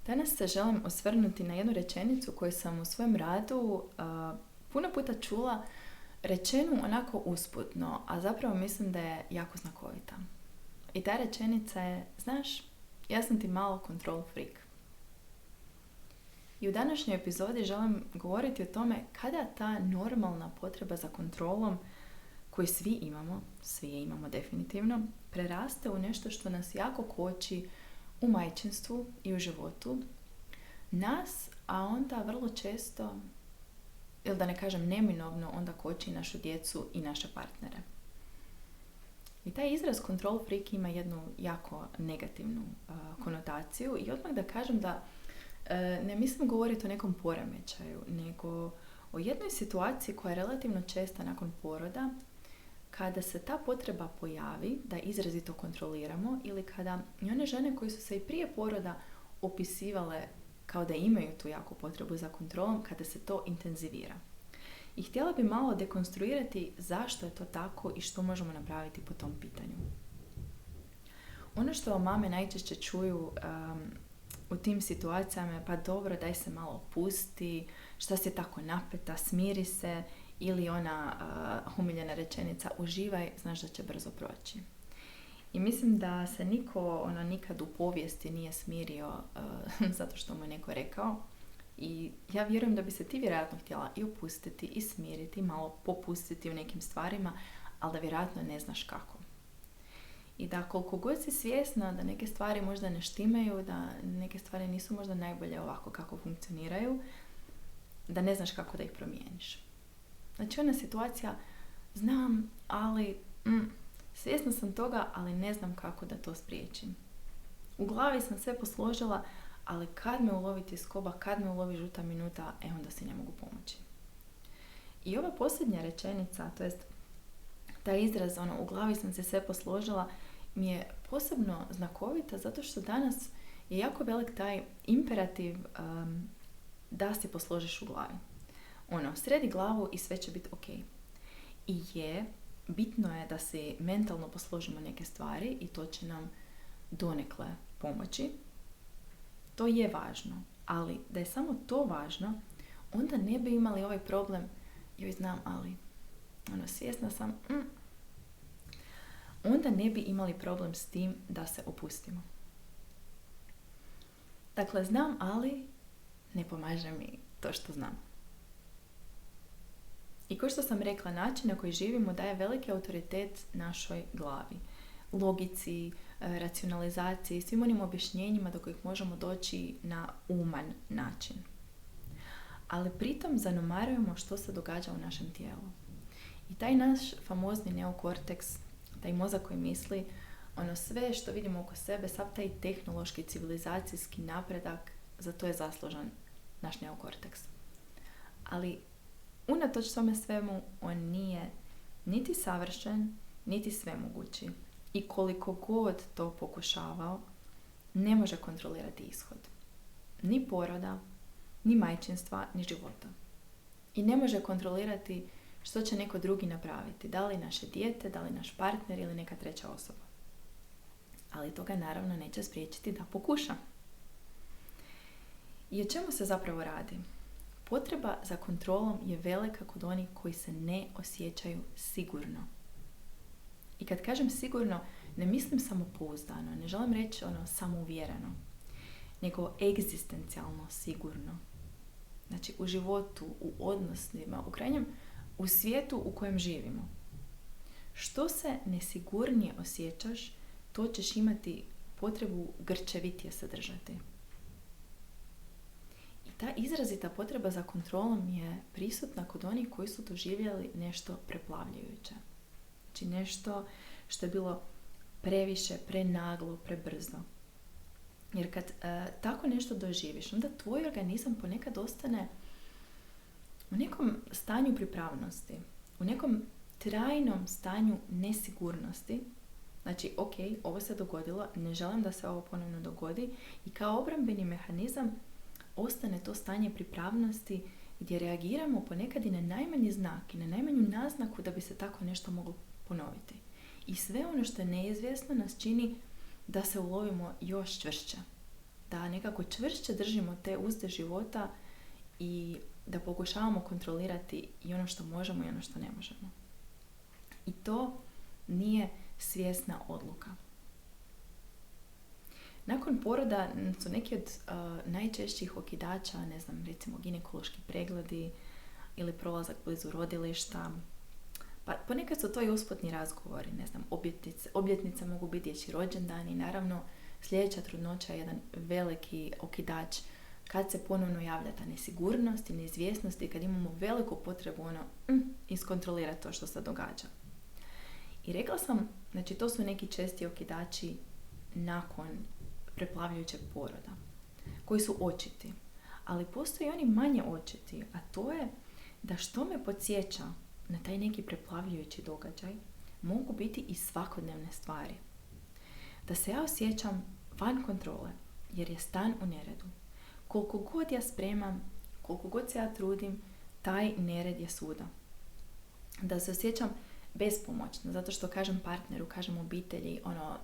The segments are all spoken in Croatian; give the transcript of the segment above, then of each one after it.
Danas se želim osvrnuti na jednu rečenicu koju sam u svojem radu puno puta čula, rečenu onako usputno, a zapravo mislim da je jako znakovita. I ta rečenica je, znaš, ja sam ti malo control freak. I u današnjoj epizodi želim govoriti o tome kada ta normalna potreba za kontrolom, koju svi je imamo definitivno, preraste u nešto što nas jako koči u majčinstvu i u životu nas, a onda vrlo često, ili da ne kažem neminovno, onda koči našu djecu i naše partnere. I taj izraz control freak ima jednu jako negativnu konotaciju i odmah da kažem da ne mislim govoriti o nekom poremećaju, nego o jednoj situaciji koja je relativno česta nakon poroda, kada se ta potreba pojavi da izrazito kontroliramo ili kada i one žene koje su se i prije poroda opisivale kao da imaju tu jaku potrebu za kontrolom, kada se to intenzivira. I htjela bi malo dekonstruirati zašto je to tako i što možemo napraviti po tom pitanju. Ono što mame najčešće čuju u tim situacijama je pa dobro, daj se malo opusti, šta si tako napeta, smiri se, ili ona umiljena rečenica uživaj, znaš da će brzo proći. I mislim da se niko nikad u povijesti nije smirio zato što mu je neko rekao. I ja vjerujem da bi se ti vjerojatno htjela i opustiti i smiriti, malo popustiti u nekim stvarima, ali da vjerojatno ne znaš kako. I da koliko god si svjesna da neke stvari možda ne štimaju, da neke stvari nisu možda najbolje ovako kako funkcioniraju, da ne znaš kako da ih promijeniš. Znači ona situacija, znam, ali svjesna sam toga, ali ne znam kako da to spriječim. U glavi sam sve posložila, ali kad me ulovi tjeskoba, kad me ulovi žuta minuta, onda si ne mogu pomoći. I ova posljednja rečenica, to jest taj izraz, u glavi sam se sve posložila, mi je posebno znakovita zato što danas je jako velik taj imperativ da si posložiš u glavi. Sredi glavu i sve će biti ok. I bitno je da si mentalno posložimo neke stvari i to će nam donekle pomoći. To je važno, ali da je samo to važno, onda ne bi imali ovaj problem, joj znam, ali svjesna sam, onda ne bi imali problem s tim da se opustimo. Dakle, znam, ali ne pomaže mi to što znam. I kao što sam rekla, način na koji živimo daje veliki autoritet našoj glavi, logici, racionalizaciji, svim onim objašnjenjima do kojih možemo doći na uman način. Ali pritom zanemarujemo što se događa u našem tijelu. I taj naš famozni neokorteks, taj mozak koji misli, sve što vidimo oko sebe, sav taj tehnološki, civilizacijski napredak, za to je zaslužan naš neokorteks. Ali unatoč tome svemu, on nije niti savršen, niti svemogući. I koliko god to pokušavao, ne može kontrolirati ishod. Ni poroda, ni majčinstva, ni života. I ne može kontrolirati što će neko drugi napraviti. Da li naše dijete, da li naš partner ili neka treća osoba. Ali to ga naravno neće spriječiti da pokuša. I o čemu se zapravo radi? Potreba za kontrolom je velika kod onih koji se ne osjećaju sigurno. I kad kažem sigurno, ne mislim samopouzdano, ne želim reći samouvjereno, nego egzistencijalno sigurno. Znači u životu, u odnosima, u krajnjem, u svijetu u kojem živimo. Što se nesigurnije osjećaš, to ćeš imati potrebu grčevitije se držati. Ta izrazita potreba za kontrolom je prisutna kod onih koji su doživjeli nešto preplavljujuće. Znači nešto što je bilo previše, prenaglo, prebrzo. Jer kad tako nešto doživiš, onda tvoj organizam ponekad ostane u nekom stanju pripravnosti, u nekom trajnom stanju nesigurnosti. Znači, ok, ovo se dogodilo, ne želim da se ovo ponovno dogodi i kao obrambeni mehanizam ostane to stanje pripravnosti gdje reagiramo ponekad i na najmanji znak i na najmanju naznaku da bi se tako nešto moglo ponoviti. I sve ono što je neizvjesno nas čini da se ulovimo još čvršće. da nekako čvršće držimo te uzde života i da pokušavamo kontrolirati i ono što možemo i ono što ne možemo. I to nije svjesna odluka. Nakon poroda su neki od najčešćih okidača, ne znam, recimo ginekološki pregledi ili prolazak blizu rodilišta. Pa ponekad su to i usputni razgovori, ne znam, obljetnice mogu biti dječji rođendani. Naravno, sljedeća trudnoća je jedan veliki okidač kad se ponovno javlja ta nesigurnost i neizvjesnost i kad imamo veliku potrebu iskontrolirati to što se događa. I rekla sam, znači to su neki česti okidači nakon preplavljujućeg poroda, koji su očiti. Ali postoji oni manje očiti, a to je da što me podsjeća na taj neki preplavljujući događaj, mogu biti i svakodnevne stvari. Da se ja osjećam van kontrole, jer je stan u neredu. Koliko god ja spremam, koliko god se ja trudim, taj nered je svuda. Da se osjećam bespomoćno, zato što kažem partneru, kažem obitelji,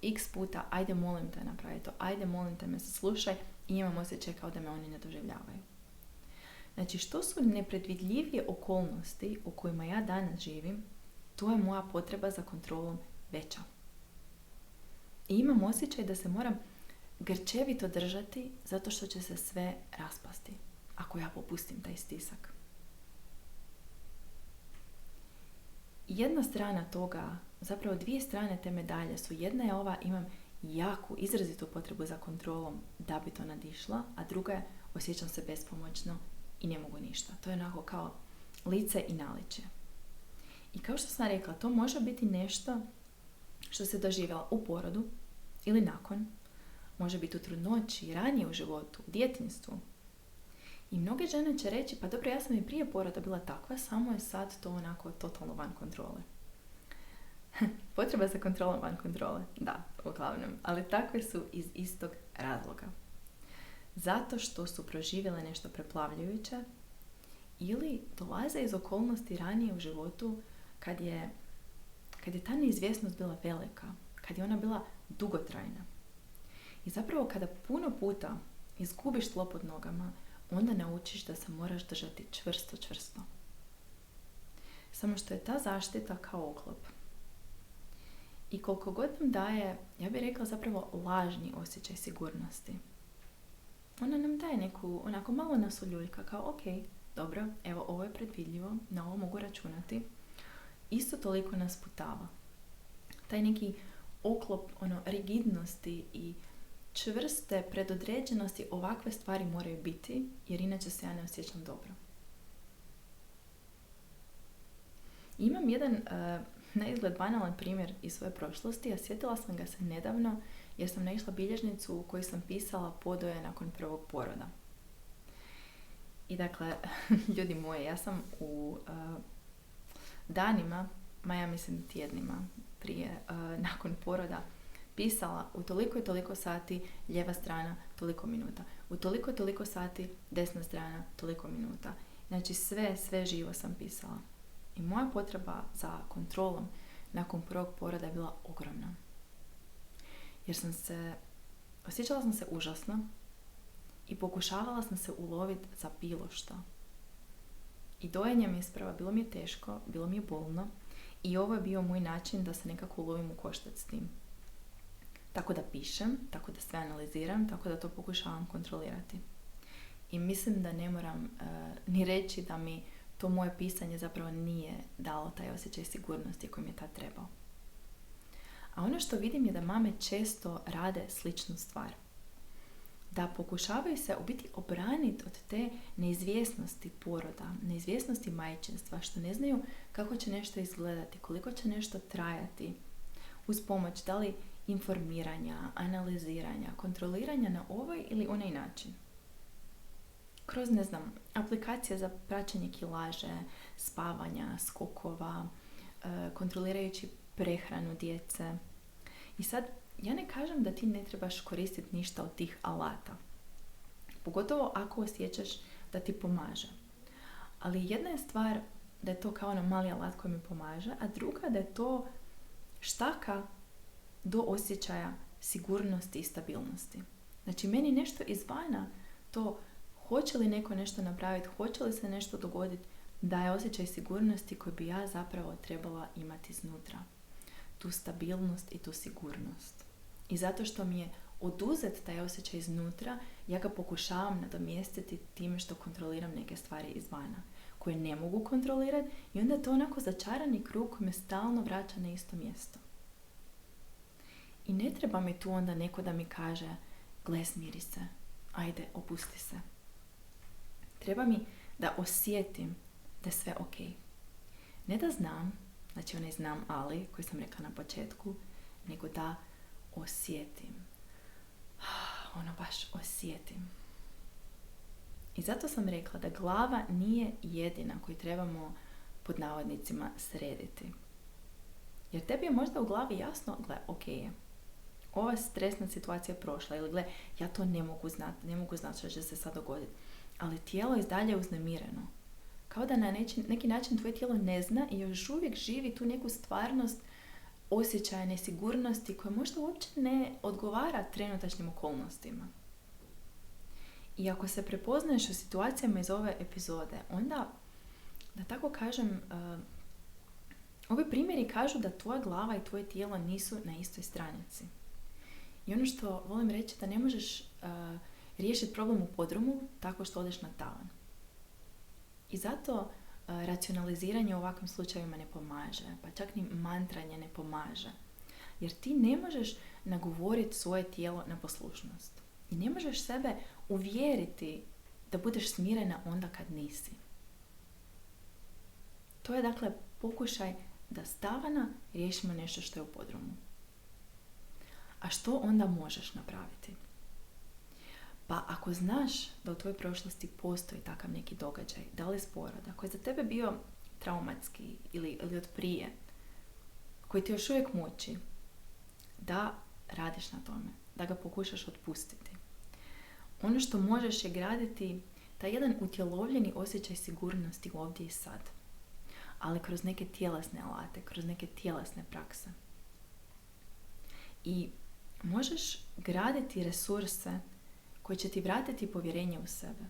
x puta, ajde molim te napravi to, ajde molim te me saslušaj, i imam osjećaj kao da me oni ne doživljavaju. Znači, što su nepredvidljivije okolnosti u kojima ja danas živim, to je moja potreba za kontrolom veća. I imam osjećaj da se moram grčevito držati zato što će se sve raspasti ako ja popustim taj stisak. Jedna strana toga, zapravo dvije strane te medalje su, jedna je ova, imam jaku, izrazitu potrebu za kontrolom da bi to nadišla, a druga je, osjećam se bespomoćno i ne mogu ništa. To je onako kao lice i naličje. I kao što sam rekla, to može biti nešto što se doživjela u porodu ili nakon, može biti u trudnoći, ranije u životu, u djetinjstvu. I mnoge žene će reći, pa dobro, ja sam i prije poroda bila takva, samo je sad to onako totalno van kontrole. Potreba za kontrolom van kontrole, da, uglavnom, ali takve su iz istog razloga. Zato što su proživjele nešto preplavljujuće ili dolaze iz okolnosti ranije u životu kad je ta neizvjesnost bila velika, kad je ona bila dugotrajna. I zapravo kada puno puta izgubiš tlo pod nogama, onda naučiš da se moraš držati čvrsto. Samo što je ta zaštita kao oklop. I koliko god nam daje, ja bih rekla zapravo lažni osjećaj sigurnosti. Ona nam daje neku, onako malo nas uljuljka, kao ok, dobro, evo ovo je predvidljivo, na ovo mogu računati. Isto toliko nas putava. Taj neki oklop rigidnosti i čvrste predodređenosti, ovakve stvari moraju biti, jer inače se ja ne osjećam dobro. Imam jedan na izgled banalan primjer iz svoje prošlosti, a sjetila sam ga se nedavno jer sam naišla bilježnicu u kojoj sam pisala podoje nakon prvog poroda. I dakle, ljudi moji, ja sam u danima, ja mislim tjednima prije, nakon poroda, pisala u toliko i toliko sati lijeva strana toliko minuta, u toliko i toliko sati desna strana toliko minuta. Znači sve živo sam pisala. I moja potreba za kontrolom nakon prvog poroda je bila ogromna. Jer osjećala sam se užasno i pokušavala sam se uloviti za bilo što. I dojenje mi isprava, bilo mi je teško, bilo mi je bolno i ovo je bio moj način da se nekako ulovim u koštac s tim. Tako da pišem, tako da sve analiziram, tako da to pokušavam kontrolirati. I mislim da ne moram ni reći da mi to moje pisanje zapravo nije dalo taj osjećaj sigurnosti koji mi je tad trebao. A ono što vidim je da mame često rade sličnu stvar. Da pokušavaju se u biti obraniti od te neizvjesnosti poroda, neizvjesnosti majčinstva, što ne znaju kako će nešto izgledati, koliko će nešto trajati, uz pomoć da li informiranja, analiziranja, kontroliranja na ovaj ili onaj način. Kroz, ne znam, aplikacije za praćenje kilaže, spavanja, skokova, kontrolirajući prehranu djece. I sad, ja ne kažem da ti ne trebaš koristiti ništa od tih alata. Pogotovo ako osjećaš da ti pomaže. Ali jedna je stvar da je to kao mali alat koji mi pomaže, a druga da je to štaka do osjećaja sigurnosti i stabilnosti. Znači, meni nešto izvana, to hoće li neko nešto napraviti, hoće li se nešto dogoditi, daje osjećaj sigurnosti koji bi ja zapravo trebala imati iznutra. Tu stabilnost i tu sigurnost. I zato što mi je oduzet taj osjećaj iznutra, ja ga pokušavam nadomjestiti time što kontroliram neke stvari izvana, koje ne mogu kontrolirati, i onda je to onako začarani krug koji me stalno vraća na isto mjesto. I ne treba mi tu onda neko da mi kaže, gle, smiri se, ajde, opusti se. Treba mi da osjetim da je sve ok. Ne da znam, znači onaj znam ali, koji sam rekla na početku, nego da osjetim. Ono baš osjetim. I zato sam rekla da glava nije jedina koju trebamo pod navodnicima srediti. Jer tebi je možda u glavi jasno, gle, ok je, ova stresna situacija je prošla, ili gle, ja to ne mogu znati što će se sad dogoditi. Ali tijelo je dalje uznemireno. Kao da na neki način tvoje tijelo ne zna i još uvijek živi tu neku stvarnost osjećaja nesigurnosti koja možda uopće ne odgovara trenutačnim okolnostima. I ako se prepoznaješ u situacijama iz ove epizode, onda, da tako kažem, ovi primjeri kažu da tvoja glava i tvoje tijelo nisu na istoj stranici. I ono što volim reći da ne možeš riješiti problem u podrumu tako što odeš na tavan. I zato racionaliziranje u ovakvim slučajevima ne pomaže, pa čak ni mantranje ne pomaže. Jer ti ne možeš nagovoriti svoje tijelo na poslušnost. I ne možeš sebe uvjeriti da budeš smirena onda kad nisi. To je dakle pokušaj da stavana riješimo nešto što je u podrumu. A što onda možeš napraviti? Pa ako znaš da u tvojoj prošlosti postoji takav neki događaj, da li sporoda, koji je za tebe bio traumatski ili od prije, koji ti još uvijek muči, da radiš na tome, da ga pokušaš otpustiti. Ono što možeš je graditi taj jedan utjelovljeni osjećaj sigurnosti ovdje i sad, ali kroz neke tjelesne alate, kroz neke tjelesne prakse. I možeš graditi resurse koji će ti vratiti povjerenje u sebe.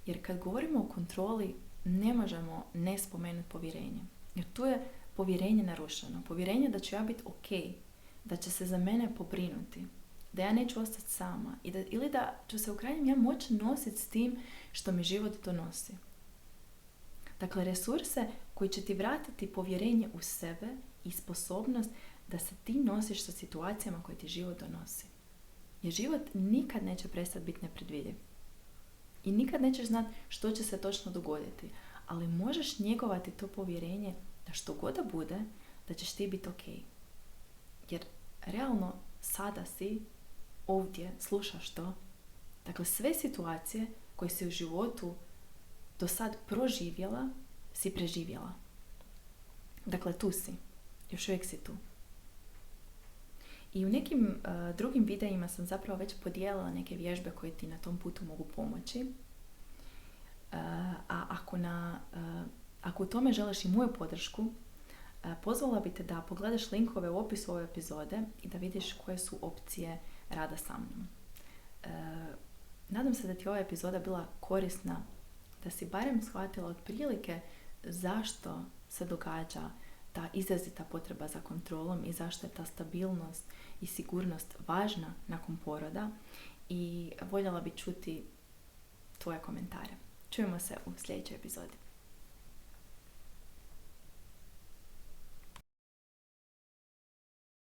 Jer kad govorimo o kontroli, ne možemo ne spomenuti povjerenje. Jer tu je povjerenje narušeno. Povjerenje da ću ja biti ok, da će se za mene pobrinuti, da ja neću ostati sama ili da ću se u krajnjem ja moći nositi s tim što mi život donosi. Dakle, resurse koji će ti vratiti povjerenje u sebe i sposobnost da se ti nosiš sa situacijama koje ti život donosi. Jer život nikad neće prestati biti nepredvidljiv. I nikad nećeš znati što će se točno dogoditi. Ali možeš njegovati to povjerenje da što god da bude, da ćeš ti biti ok. Jer realno sada si ovdje, slušaš to. Dakle, sve situacije koje si u životu do sad proživjela, si preživjela. Dakle, tu si. Još uvijek si tu. I u nekim drugim videima sam zapravo već podijelila neke vježbe koje ti na tom putu mogu pomoći. A ako u tome želiš i moju podršku, pozvala bi te da pogledaš linkove u opisu ove epizode i da vidiš koje su opcije rada sa mnom. Nadam se da ti je ova epizoda bila korisna, da si barem shvatila otprilike zašto se događa ta izrazita potreba za kontrolom i zašto je ta stabilnost i sigurnost važna nakon poroda, i voljela bi čuti tvoje komentare. Čujemo se u sljedećoj epizodi.